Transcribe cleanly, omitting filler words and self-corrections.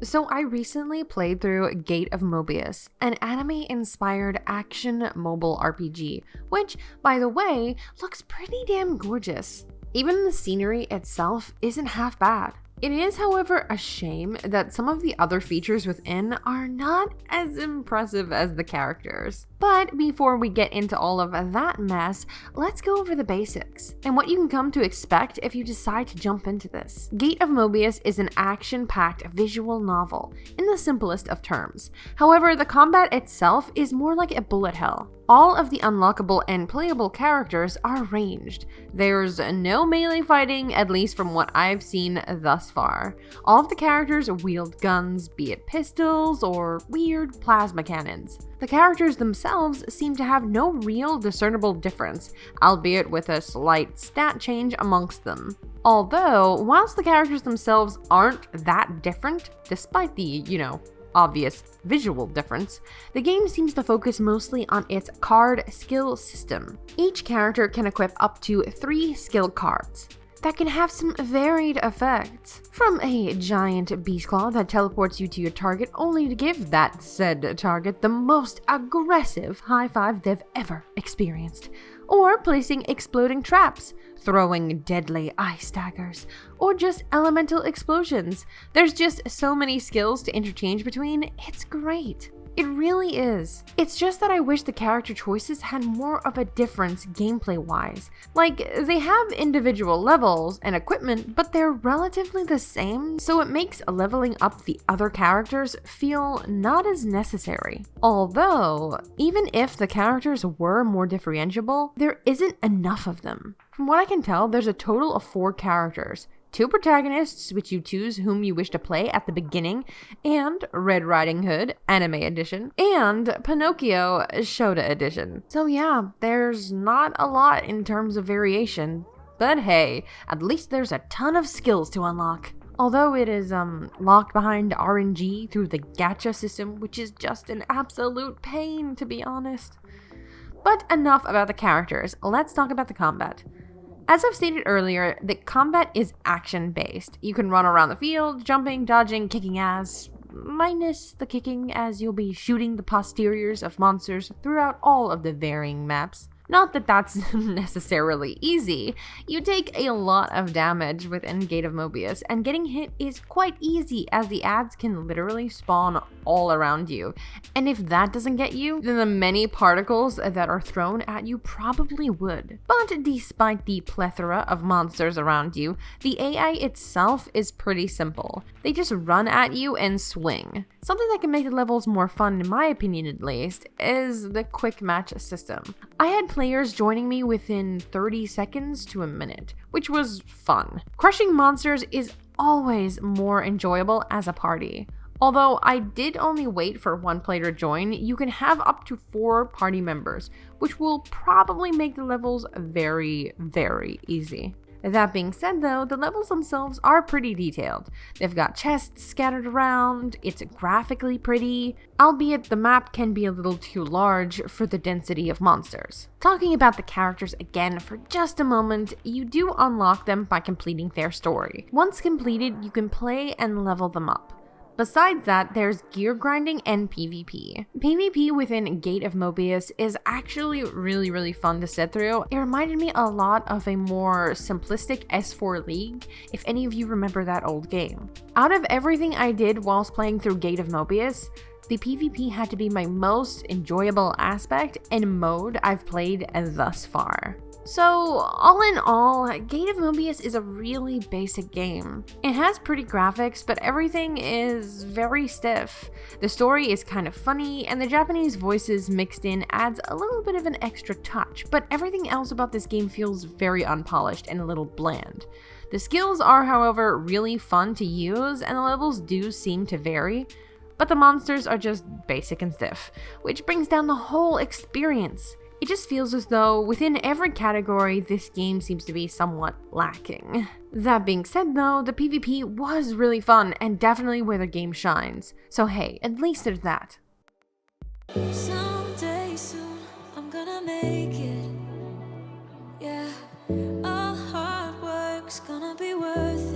So I recently played through Gate of Mobius, an anime-inspired action mobile RPG, which, by the way, looks pretty damn gorgeous. Even the scenery itself isn't half bad. It is, however, a shame that some of the other features within are not as impressive as the characters. But before we get into all of that mess, let's go over the basics and what you can come to expect if you decide to jump into this. Gate of Mobius is an action-packed visual novel, in the simplest of terms. However, the combat itself is more like a bullet hell. All of the unlockable and playable characters are ranged. There's no melee fighting, at least from what I've seen thus far. All of the characters wield guns, be it pistols or weird plasma cannons. The characters themselves seem to have no real discernible difference, albeit with a slight stat change amongst them. Although, whilst the characters themselves aren't that different, despite the, obvious visual difference, the game seems to focus mostly on its card skill system. Each character can equip up to 3 skill cards that can have some varied effects, from a giant beast claw that teleports you to your target only to give that said target the most aggressive high five they've ever experienced, or placing exploding traps, throwing deadly ice daggers, or just elemental explosions. There's just so many skills to interchange between, it's great. It really is. It's just that I wish the character choices had more of a difference gameplay-wise. Like, they have individual levels and equipment, but they're relatively the same, so it makes leveling up the other characters feel not as necessary. Although, even if the characters were more differentiable, there isn't enough of them. From what I can tell, there's a total of 4 characters. 2 protagonists, which you choose whom you wish to play at the beginning, and Red Riding Hood, Anime Edition, and Pinocchio, Shota Edition. So yeah, there's not a lot in terms of variation, but hey, at least there's a ton of skills to unlock. Although it is locked behind RNG through the gacha system, which is just an absolute pain, to be honest. But enough about the characters, let's talk about the combat. As I've stated earlier, the combat is action-based. You can run around the field, jumping, dodging, kicking ass, minus the kicking, as you'll be shooting the posteriors of monsters throughout all of the varying maps. Not that that's necessarily easy. You take a lot of damage within Gate of Mobius, and getting hit is quite easy as the ads can literally spawn all around you. And if that doesn't get you, then the many particles that are thrown at you probably would. But despite the plethora of monsters around you, the AI itself is pretty simple. They just run at you and swing. Something that can make the levels more fun, in my opinion at least, is the quick match system. I had players joining me within 30 seconds to a minute, which was fun. Crushing monsters is always more enjoyable as a party. Although I did only wait for one player to join, you can have up to 4 party members, which will probably make the levels very, very easy. That being said though, the levels themselves are pretty detailed. They've got chests scattered around, it's graphically pretty, albeit the map can be a little too large for the density of monsters. Talking about the characters again for just a moment, you do unlock them by completing their story. Once completed, you can play and level them up. Besides that, there's gear grinding and PvP. PvP within Gate of Mobius is actually really fun to sit through. It reminded me a lot of a more simplistic S4 League, if any of you remember that old game. Out of everything I did whilst playing through Gate of Mobius, the PvP had to be my most enjoyable aspect and mode I've played thus far. So, all in all, Gate of Mobius is a really basic game. It has pretty graphics, but everything is very stiff. The story is kind of funny, and the Japanese voices mixed in adds a little bit of an extra touch, but everything else about this game feels very unpolished and a little bland. The skills are, however, really fun to use, and the levels do seem to vary, but the monsters are just basic and stiff, which brings down the whole experience. It just feels as though within every category, this game seems to be somewhat lacking. That being said though, the PvP was really fun and definitely where the game shines. So hey, at least there's that. Someday soon, I'm gonna make it. Yeah, all hard work's gonna be worth it.